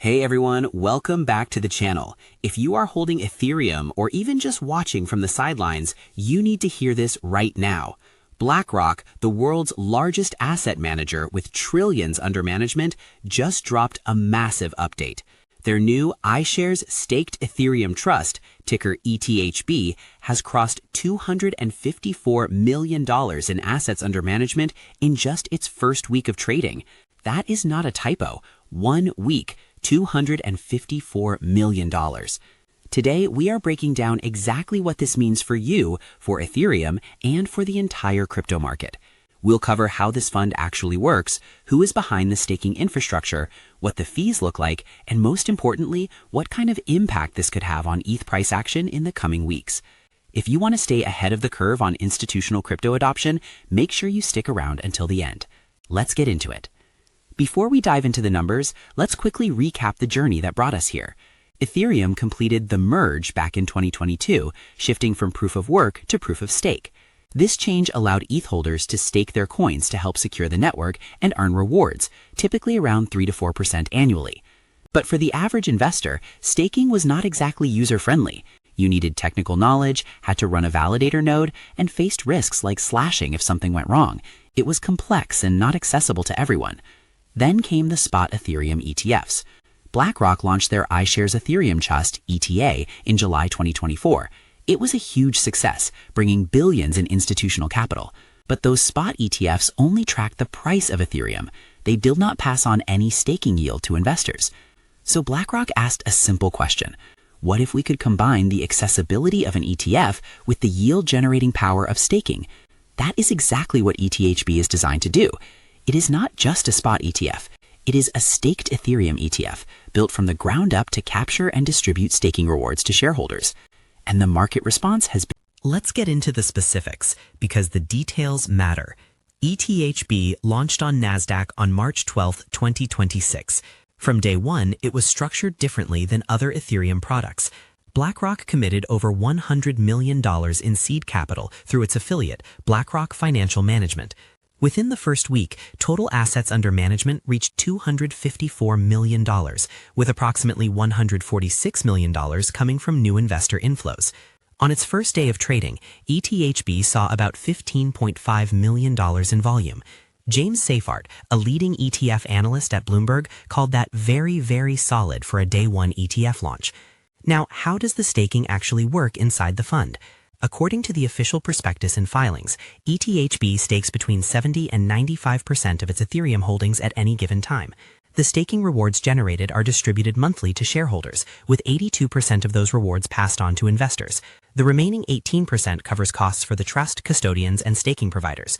Hey everyone, welcome back to the channel. If you are holding Ethereum or even just watching from the sidelines, you need to hear this right now. BlackRock, the world's largest asset manager with trillions under management, just dropped a massive update. Their new iShares Staked Ethereum Trust, ticker ETHB, has crossed $254 million in assets under management in just its first week of trading. That is not a typo. 1 week, $254 million. Today, we are breaking down exactly what this means for you, for Ethereum, and for the entire crypto market. We'll cover how this fund actually works, who is behind the staking infrastructure, what the fees look like, and most importantly, what kind of impact this could have on ETH price action in the coming weeks. If you want to stay ahead of the curve on institutional crypto adoption, make sure you stick around until the end. Let's get into it. Before we dive into the numbers, let's quickly recap the journey that brought us here. Ethereum completed the merge back in 2022, shifting from proof of work to proof of stake. This change allowed ETH holders to stake their coins to help secure the network and earn rewards, typically around 3 to 4% annually. But for the average investor, staking was not exactly user-friendly. You needed technical knowledge, had to run a validator node, and faced risks like slashing if something went wrong. It was complex and not accessible to everyone. Then came the spot Ethereum ETFs. BlackRock launched their iShares Ethereum Trust, ETA, in July 2024. It was a huge success, bringing billions in institutional capital. But those spot ETFs only tracked the price of Ethereum. They did not pass on any staking yield to investors. So BlackRock asked a simple question. What if we could combine the accessibility of an ETF with the yield-generating power of staking? That is exactly what ETHB is designed to do. It is not just a spot ETF. It is a staked Ethereum ETF, built from the ground up to capture and distribute staking rewards to shareholders. And the market response has been... Let's get into the specifics, because the details matter. ETHB launched on NASDAQ on March 12, 2026. From day one, it was structured differently than other Ethereum products. BlackRock committed over $100 million in seed capital through its affiliate, BlackRock Financial Management. Within the first week, total assets under management reached $254 million, with approximately $146 million coming from new investor inflows. On its first day of trading, ETHB saw about $15.5 million in volume. James Seyffart, a leading ETF analyst at Bloomberg, called that very, very solid for a day one ETF launch. Now, how does the staking actually work inside the fund? According to the official prospectus and filings, ETHB stakes between 70 and 95% of its Ethereum holdings at any given time. The staking rewards generated are distributed monthly to shareholders, with 82% of those rewards passed on to investors. The remaining 18% covers costs for the trust, custodians, and staking providers.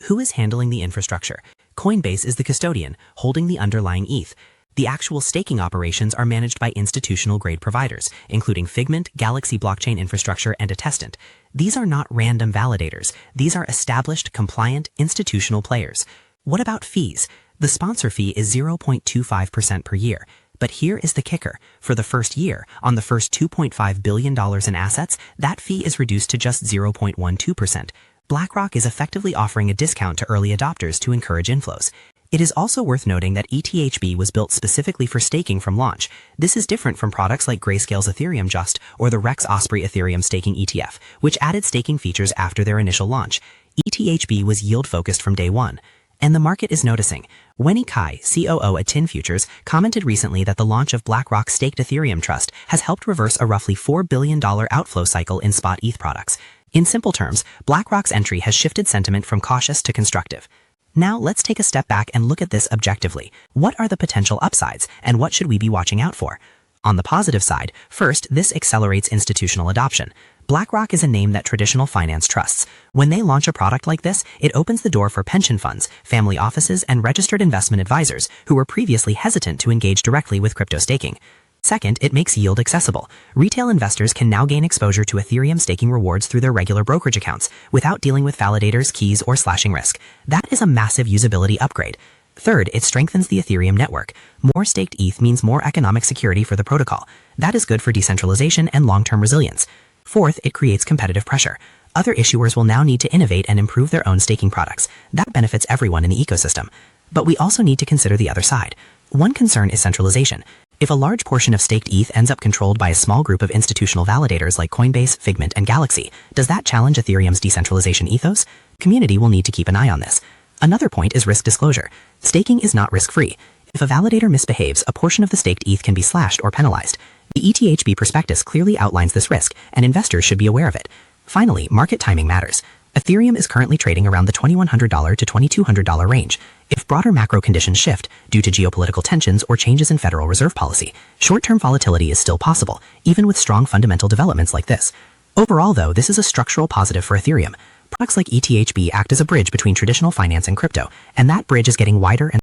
Who is handling the infrastructure? Coinbase is the custodian, holding the underlying ETH. The actual staking operations are managed by institutional-grade providers, including Figment, Galaxy Blockchain Infrastructure, and Attestant. These are not random validators. These are established, compliant, institutional players. What about fees? The sponsor fee is 0.25% per year. But here is the kicker. For the first year, on the first $2.5 billion in assets, that fee is reduced to just 0.12%. BlackRock is effectively offering a discount to early adopters to encourage inflows. It is also worth noting that ETHB was built specifically for staking from launch. This is different from products like Grayscale's Ethereum Trust or the Rex Osprey Ethereum Staking ETF, which added staking features after their initial launch. ETHB was yield-focused from day one. And the market is noticing. Wenny Kai, COO at Tin Futures, commented recently that the launch of BlackRock's Staked Ethereum Trust has helped reverse a roughly $4 billion outflow cycle in spot ETH products. In simple terms, BlackRock's entry has shifted sentiment from cautious to constructive. Now let's take a step back and look at this objectively. What are the potential upsides, and what should we be watching out for? On the positive side, first, this accelerates institutional adoption. BlackRock is a name that traditional finance trusts. When they launch a product like this, it opens the door for pension funds, family offices, and registered investment advisors who were previously hesitant to engage directly with crypto staking. Second, it makes yield accessible. Retail investors can now gain exposure to Ethereum staking rewards through their regular brokerage accounts without dealing with validators, keys, or slashing risk. That is a massive usability upgrade. Third, it strengthens the Ethereum network. More staked ETH means more economic security for the protocol. That is good for decentralization and long-term resilience. Fourth, it creates competitive pressure. Other issuers will now need to innovate and improve their own staking products. That benefits everyone in the ecosystem. But we also need to consider the other side. One concern is centralization. If a large portion of staked ETH ends up controlled by a small group of institutional validators like Coinbase, Figment, and Galaxy, does that challenge Ethereum's decentralization ethos? Community will need to keep an eye on this. Another point is risk disclosure. Staking is not risk-free. If a validator misbehaves, a portion of the staked ETH can be slashed or penalized. The ETHB prospectus clearly outlines this risk, and investors should be aware of it. Finally, market timing matters. Ethereum is currently trading around the $2,100 to $2,200 range. If broader macro conditions shift due to geopolitical tensions or changes in Federal Reserve policy, short-term volatility is still possible, even with strong fundamental developments like this. Overall, though, this is a structural positive for Ethereum. Products like ETHB act as a bridge between traditional finance and crypto, and that bridge is getting wider and